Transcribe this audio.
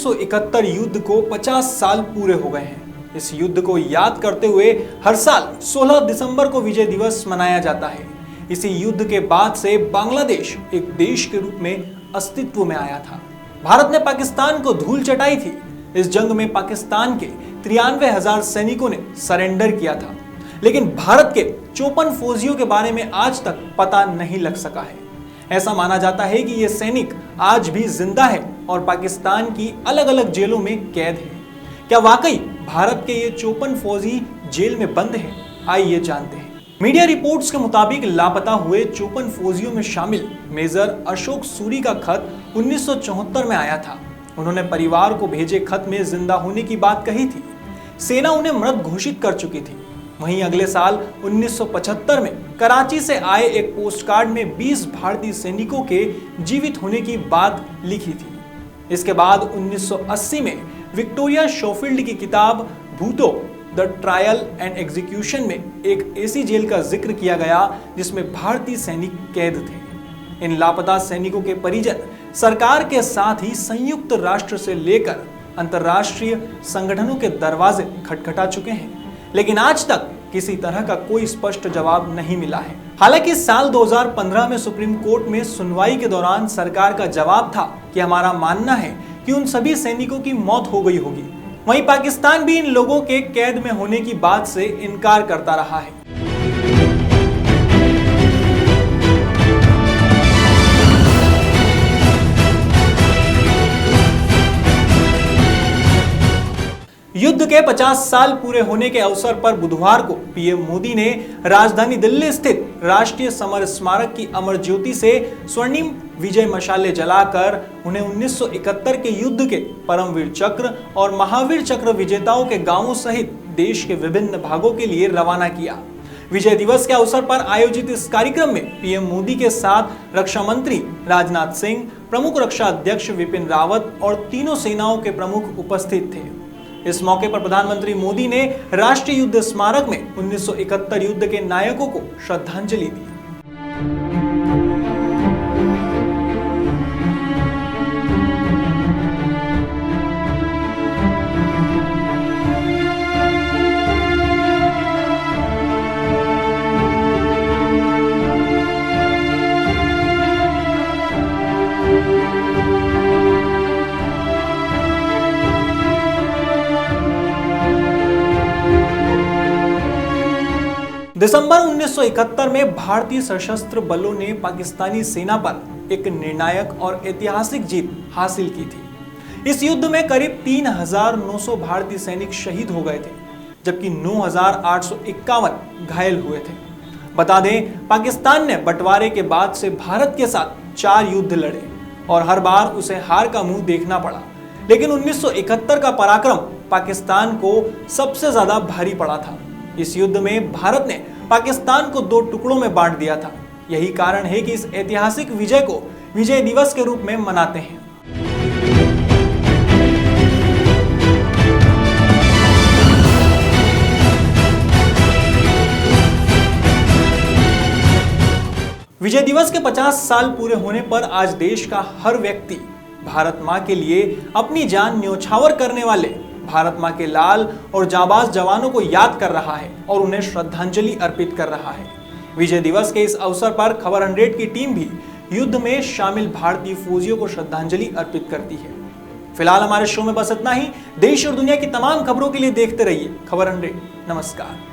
1971 युद्ध को 50 साल पूरे हो गए हैं। इस युद्ध को याद करते हुए हर साल 16 दिसंबर को विजय दिवस मनाया जाता है। इसी युद्ध के बाद से बांग्लादेश एक देश के रूप में अस्तित्व में आया था। भारत ने पाकिस्तान को धूल चटाई थी। इस जंग में पाकिस्तान के 93,000 सैनिकों ने सरेंडर किया था, लेकिन भारत के 54 फौजियों के बारे में आज तक पता नहीं लग सका है। ऐसा माना जाता है कि ये सैनिक आज भी जिंदा है और पाकिस्तान की अलग अलग जेलों में कैद है। क्या वाकई भारत के ये 54 फौजी जेल में बंद हैं? आइए जानते हैं। मीडिया रिपोर्ट्स के मुताबिक लापता हुए 54 फौजियों में शामिल मेजर अशोक सूरी का खत 1974 में आया था। उन्होंने परिवार को भेजे खत में जिंदा होने की बात कही थी। सेना उन्हें मृत घोषित कर चुकी थी। वहीं अगले साल 1975 में कराची से आए एक पोस्टकार्ड में 20 भारतीय सैनिकों के जीवित होने की बात लिखी थी। इसके बाद 1980 में विक्टोरिया शोफील्ड की किताब भूतो द ट्रायल एंड एग्जीक्यूशन में एक ऐसी जेल का जिक्र किया गया जिसमें भारतीय सैनिक कैद थे। इन लापता सैनिकों के परिजन सरकार के साथ ही संयुक्त राष्ट्र से लेकर अंतर्राष्ट्रीय संगठनों के दरवाजे खटखटा चुके हैं, लेकिन आज तक किसी तरह का कोई स्पष्ट जवाब नहीं मिला है। हालांकि साल 2015 में सुप्रीम कोर्ट में सुनवाई के दौरान सरकार का जवाब था कि हमारा मानना है कि उन सभी सैनिकों की मौत हो गई होगी। वहीं पाकिस्तान भी इन लोगों के कैद में होने की बात से इनकार करता रहा है। युद्ध के 50 साल पूरे होने के अवसर पर बुधवार को पीएम मोदी ने राजधानी दिल्ली स्थित राष्ट्रीय समर स्मारक की अमर ज्योति से स्वर्णिम विजय मशाले जलाकर उन्हें 1971 के युद्ध के परमवीर चक्र और महावीर चक्र विजेताओं के गांवों सहित देश के विभिन्न भागों के लिए रवाना किया। विजय दिवस के अवसर पर आयोजित इस कार्यक्रम में पीएम मोदी के साथ रक्षा मंत्री राजनाथ सिंह, प्रमुख रक्षा अध्यक्ष विपिन रावत और तीनों सेनाओं के प्रमुख उपस्थित थे। इस मौके पर प्रधानमंत्री मोदी ने राष्ट्रीय युद्ध स्मारक में 1971 युद्ध के नायकों को श्रद्धांजलि दी। दिसंबर 1971 में भारतीय सशस्त्र बलों ने पाकिस्तानी सेना पर एक निर्णायक और ऐतिहासिक जीत हासिल की थी। इस युद्ध में करीब 3,900 भारतीय सैनिक शहीद हो गए थे, जबकि 9,851 घायल हुए थे। बता दें, पाकिस्तान ने बंटवारे के बाद से भारत के साथ 4 युद्ध लड़े और हर बार उसे हार का मुंह देखना पड़ा, लेकिन 1971 का पराक्रम पाकिस्तान को सबसे ज्यादा भारी पड़ा था। इस युद्ध में भारत ने पाकिस्तान को 2 टुकड़ों में बांट दिया था। यही कारण है कि इस ऐतिहासिक विजय को विजय दिवस के रूप में मनाते हैं। विजय दिवस के 50 साल पूरे होने पर आज देश का हर व्यक्ति भारत मां के लिए अपनी जान न्योछावर करने वाले भारत मां के लाल और जाबाज जवानों को याद कर रहा है और उन्हें श्रद्धांजलि अर्पित कर रहा है। विजय दिवस के इस अवसर पर खबर 100 की टीम भी युद्ध में शामिल भारतीय फौजियों को श्रद्धांजलि अर्पित करती है। फिलहाल हमारे शो में बस इतना ही। देश और दुनिया की तमाम खबरों के लिए देखते रहिए खबर 100। नमस्कार।